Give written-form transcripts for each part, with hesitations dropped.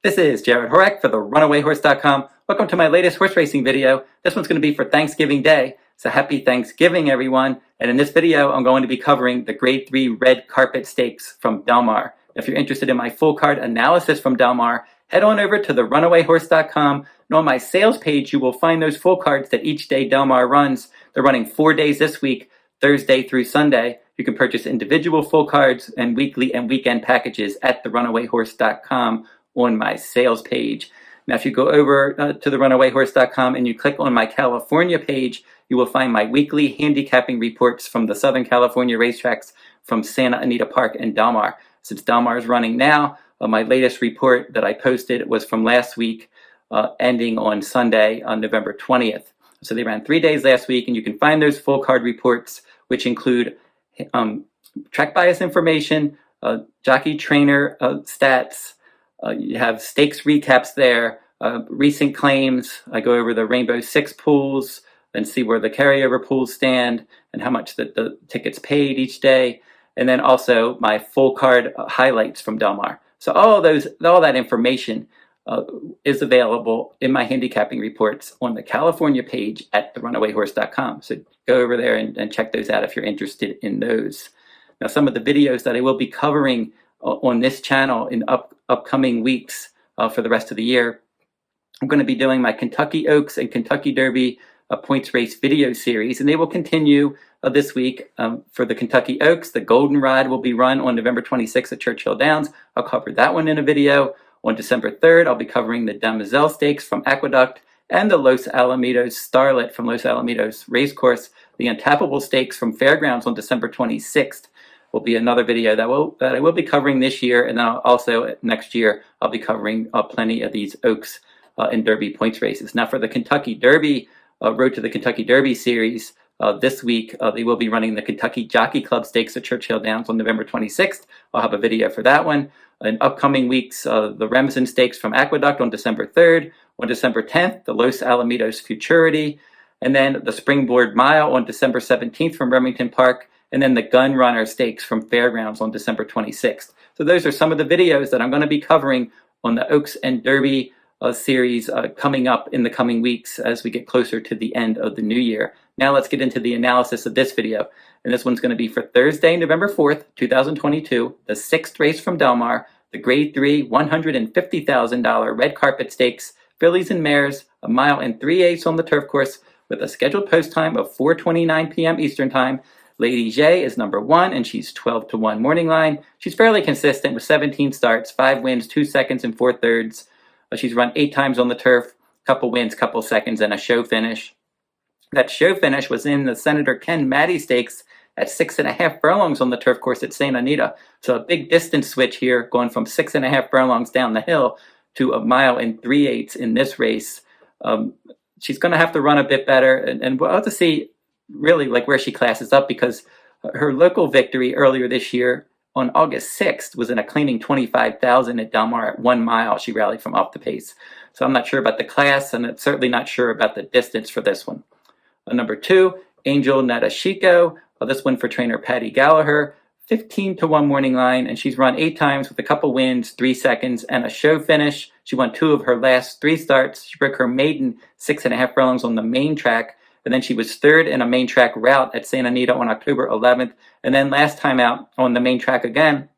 This is Jarrod Horak for the RunawayHorse.com. Welcome to my latest horse racing video. This one's going to be for Thanksgiving Day. So happy Thanksgiving, everyone. And in this video, I'm going to be covering the Grade 3 Red Carpet Stakes from Del Mar. If you're interested in my full card analysis from Del Mar, head on over to the RunawayHorse.com. And on my sales page, you will find those full cards that each day Del Mar runs. They're running 4 days this week, Thursday through Sunday. You can purchase individual full cards and weekly and weekend packages at the RunawayHorse.com on my sales page. Now, if you go over to the RunawayHorse.com and you click on my California page, you will find my weekly handicapping reports from the Southern California racetracks from Santa Anita Park and Del Mar. Since Del Mar is running now, my latest report that I posted was from last week, ending on Sunday on November 20th. So they ran 3 days last week, and you can find those full card reports, which include track bias information, jockey trainer stats. You have stakes recaps there, recent claims. I go over the Rainbow Six pools and see where the carryover pools stand and how much the tickets paid each day. And then also my full card highlights from Del Mar. So all that information is available in my handicapping reports on the California page at therunawayhorse.com. So go over there and check those out if you're interested in those. Now, some of the videos that I will be covering on this channel in upcoming weeks for the rest of the year, I'm going to be doing my Kentucky Oaks and Kentucky Derby points race video series, and they will continue this week. For the Kentucky Oaks, the Goldenrod will be run on November 26th at Churchill Downs. I'll cover that one in a video. On December 3rd, I'll be covering the Demoiselle Stakes from Aqueduct and the Los Alamitos Starlet from Los Alamitos Racecourse. The Untappable Stakes from Fairgrounds on December 26th will be another video that I will be covering this year, and then also next year I'll be covering plenty of these Oaks and Derby points races. Now, for the Kentucky Derby, Road to the Kentucky Derby series, this week they will be running the Kentucky Jockey Club Stakes at Churchill Downs on November 26th. I'll have a video for that one. In upcoming weeks, the Remsen Stakes from Aqueduct on December 3rd. On December 10th, the Los Alamitos Futurity, and then the Springboard Mile on December 17th from Remington Park, and then the Gun Runner Stakes from Fairgrounds on December 26th. So those are some of the videos that I'm going to be covering on the Oaks and Derby series coming up in the coming weeks as we get closer to the end of the new year. Now let's get into the analysis of this video. And this one's going to be for Thursday, November 4th, 2022, the 6th race from Del Mar, the Grade 3 $150,000 Red Carpet Stakes, fillies and mares, 1 mile and 3/8 on the turf course with a scheduled post time of 4:29 p.m. Eastern Time. Lady J is number 1, and she's 12-1 morning line. She's fairly consistent with 17 starts, 5 wins, 2 seconds, and 4/3. She's run 8 times on the turf, couple wins, couple seconds, and a show finish. That show finish was in the Senator Ken Matty Stakes at 6.5 furlongs on the turf course at Santa Anita. So a big distance switch here, going from 6.5 furlongs down the hill to 1 mile and 3/8 in this race. She's going to have to run a bit better, and we'll have to see really like where she classes up, because her local victory earlier this year on August 6th was in a claiming 25,000 at Del Mar at 1 mile. She rallied from off the pace. So I'm not sure about the class, and it's certainly not sure about the distance for this one. Number 2, Angel Nadeshiko. This one for trainer Patty Gallagher, 15-1 morning line, and she's run 8 times with a couple wins, 3 seconds, and a show finish. She won 2 of her last 3 starts. She broke her maiden 6.5 furlongs on the main track, and then she was 3rd in a main track route at Santa Anita on October 11th. And then last time out on the main track again,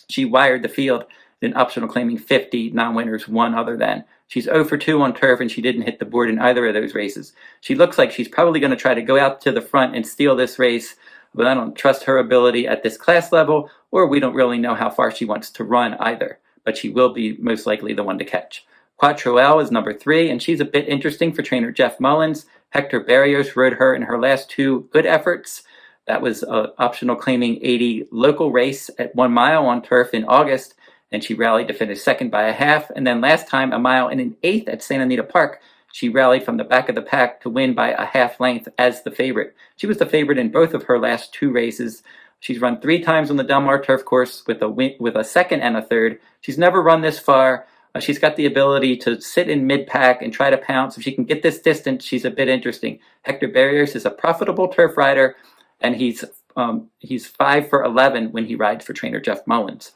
she wired the field in optional claiming 50 non-winners, 1 other than. She's 0-2 on turf, and she didn't hit the board in either of those races. She looks like she's probably going to try to go out to the front and steal this race, but I don't trust her ability at this class level, or we don't really know how far she wants to run either. But she will be most likely the one to catch. Quattroelle is number 3, and she's a bit interesting for trainer Jeff Mullins. Hector Barrios rode her in her last 2 good efforts. That was optional claiming 80 local race at 1 mile on turf in August, and she rallied to finish 2nd by a half. And then last time, 1 mile and 1/8 at Santa Anita Park, she rallied from the back of the pack to win by a half length as the favorite. She was the favorite in both of her last 2 races. She's run 3 times on the Del Mar turf course with a second and a third. She's never run this far. She's got the ability to sit in mid-pack and try to pounce. If she can get this distance, she's a bit interesting. Hector Barrios is a profitable turf rider, and he's 5 for 11 when he rides for trainer Jeff Mullins.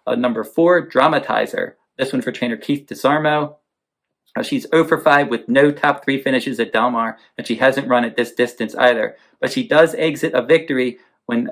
Number 4, Dramatizer. This one for trainer Keith DeSarmo. She's 0 for 5 with no top 3 finishes at Del Mar, and she hasn't run at this distance either. But she does exit a victory when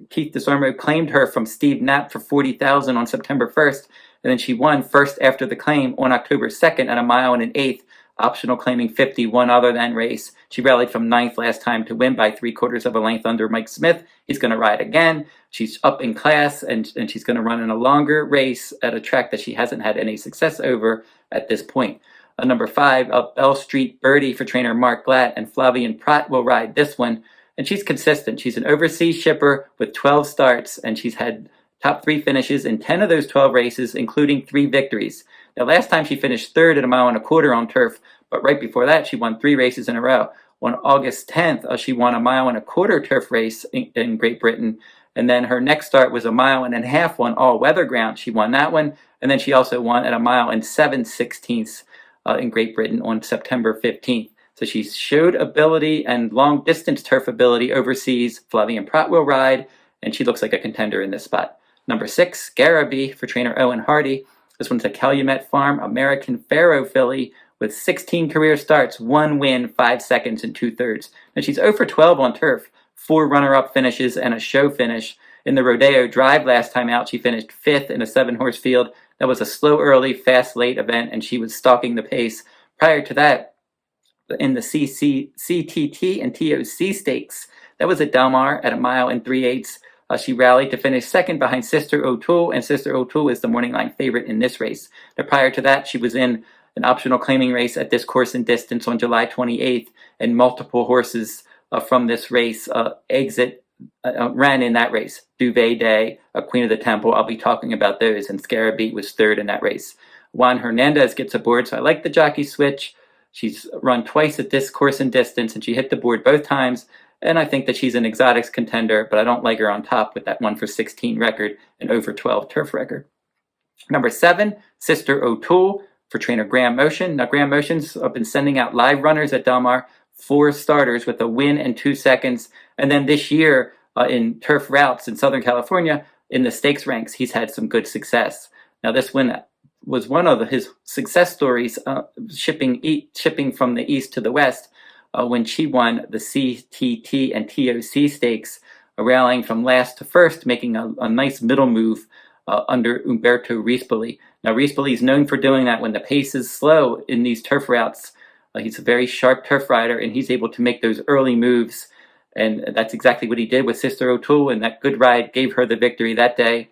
Keith DeSarmo claimed her from Steve Knapp for $40,000 on September 1st, and then she won first after the claim on October 2nd at 1 mile and an eighth, optional claiming 51 other than race. She rallied from 9th last time to win by 3/4 of a length under Mike Smith. He's going to ride again. She's up in class, and she's going to run in a longer race at a track that she hasn't had any success over at this point. Number 5, Bellstreet Bridie for trainer Mark Glatt, and Flavien Prat will ride this one. And she's consistent. She's an overseas shipper with 12 starts, and she's had top 3 finishes in 10 of those 12 races, including 3 victories. Now, last time she finished 3rd at 1 1/4 miles on turf, but right before that, she won 3 races in a row. On August 10th, she won a 1 1/4 mile turf race in Great Britain, and then her next start was a 1.5 miles on all-weather ground. She won that one, and then she also won at 1 7/16 miles in Great Britain on September 15th. So she showed ability and long-distance turf ability overseas. Flavien Prat will ride, and she looks like a contender in this spot. Number 6, Scarabea for trainer Owen Hardy. This one's a Calumet Farm American Pharaoh filly with 16 career starts, 1 win, 5 seconds, and 2/3. And she's 0 for 12 on turf, 4 runner-up finishes, and a show finish. In the Rodeo Drive last time out, she finished 5th in a 7-horse field. That was a slow early, fast late event, and she was stalking the pace. Prior to that, in the CTT and TOC stakes, that was at Del Mar at 1 3/8 miles. She rallied to finish 2nd behind Sister Otoole, and Sister Otoole is the morning line favorite in this race. Now, prior to that, she was in an optional claiming race at this course and distance on July 28th, and multiple horses from this race ran in that race. Duvet Day, Queen of the Temple, I'll be talking about those, and Scarabea was 3rd in that race. Juan Hernandez gets aboard, so I like the jockey switch. She's run twice at this course and distance, and she hit the board both times, and I think that she's an exotics contender, but I don't like her on top with that 1 for 16 record and over 12 turf record. Number 7, Sister Otoole for trainer Graham Motion. Now, Graham Motion's been sending out live runners at Del Mar, 4 starters with a win and 2 seconds, and then this year in turf routes in Southern California, in the stakes ranks, he's had some good success. Now, this one was one of his success stories, shipping from the east to the west when she won the CTT and TOC stakes, rallying from last to first, making a nice middle move under Umberto Rispoli. Now, Rispoli is known for doing that when the pace is slow in these turf routes. He's a very sharp turf rider, and he's able to make those early moves, and that's exactly what he did with Sister Otoole, and that good ride gave her the victory that day.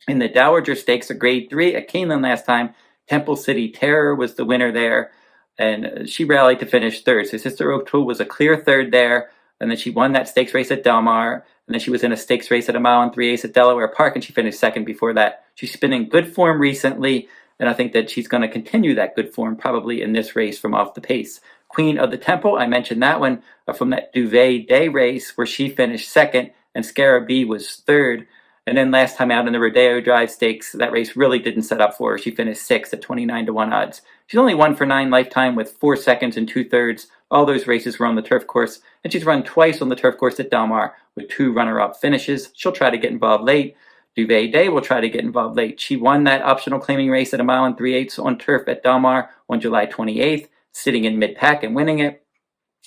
In the Dowager Stakes, a Grade 3 at Keeneland last time, Temple City Terror was the winner there, and she rallied to finish 3rd. So Sister Otoole was a clear 3rd there, and then she won that stakes race at Del Mar, and then she was in a stakes race at 1 3/8 miles at Delaware Park, and she finished 2nd before that. She's been in good form recently, and I think that she's going to continue that good form probably in this race from off the pace. Queen of the Temple, I mentioned that one from that Duvet Day race where she finished 2nd, and Scarabea was 3rd. And then last time out in the Rodeo Drive Stakes, that race really didn't set up for her. She finished 6th at 29-1 odds. She's only 1 for 9 lifetime with 4 seconds and 2/3. All those races were on the turf course, and she's run twice on the turf course at Del Mar with 2 runner-up finishes. She'll try to get involved late. Duvet Day will try to get involved late. She won that optional claiming race at 1 3/8 miles on turf at Del Mar on July 28th, sitting in mid-pack and winning it.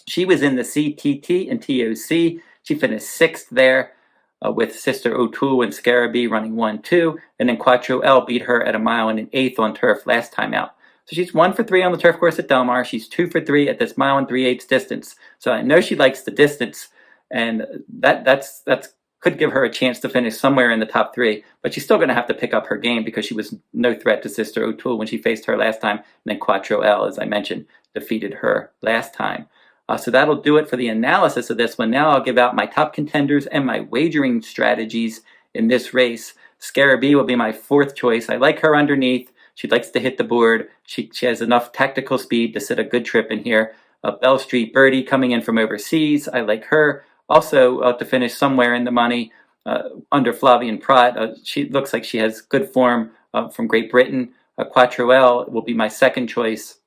She was in the CTT and TOC. She finished 6th there. With Sister Otoole and Scarabea running 1-2, and then Quattroelle beat her at 1 1/8 miles on turf last time out. So she's 1 for 3 on the turf course at Del Mar. She's 2 for 3 at this 1 3/8 miles distance. So I know she likes the distance, and that's could give her a chance to finish somewhere in the top 3. But she's still going to have to pick up her game because she was no threat to Sister Otoole when she faced her last time. And then Quattroelle, as I mentioned, defeated her last time. So that'll do it for the analysis of this one. Now I'll give out my top contenders and my wagering strategies in this race. Scarabea will be my 4th choice. I like her underneath. She likes to hit the board. She has enough tactical speed to sit a good trip in here. Bellstreet Bridie coming in from overseas. I like her. Also to finish somewhere in the money under Flavien Prat. She looks like she has good form from Great Britain. Quattroelle will be my 2nd choice.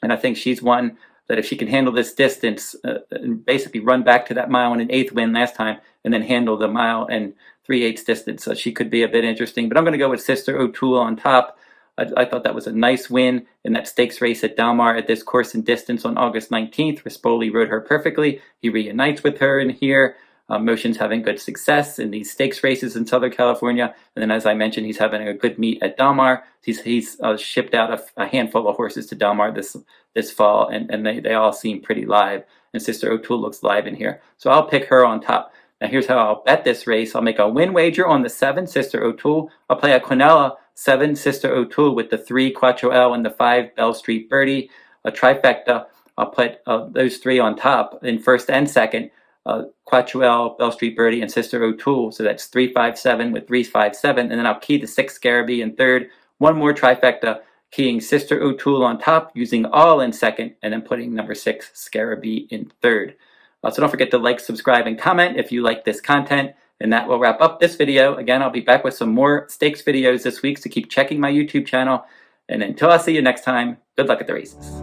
And I think she's one that if she can handle this distance and basically run back to that 1 1/8 miles win last time and then handle the 1 3/8 miles distance, she could be a bit interesting. But I'm going to go with Sister Otoole on top. I thought that was a nice win in that stakes race at Del Mar at this course and distance on August 19th. Rispoli rode her perfectly. He reunites with her in here. Motion's having good success in these stakes races in Southern California. And then, as I mentioned, he's having a good meet at Del Mar. He's shipped out a handful of horses to Del Mar this fall, and they all seem pretty live. And Sister Otoole looks live in here. So I'll pick her on top. Now here's how I'll bet this race. I'll make a win wager on the 7, Sister Otoole. I'll play a Quinella 7, Sister Otoole with the 3, Quattroelle, and the 5, Bellstreet, Bridie. A trifecta. I'll put those 3 on top in first and second. Quattroelle, Bellstreet, Bridie, and Sister Otoole. So that's 3, 5, 7 with 3, 5, 7. And then I'll key the 6 Scarabea in third. One more trifecta, keying Sister Otoole on top, using all in second, and then putting number 6 Scarabea in third. So don't forget to like, subscribe, and comment if you like this content. And that will wrap up this video. Again, I'll be back with some more stakes videos this week, so keep checking my YouTube channel. And until I see you next time, good luck at the races.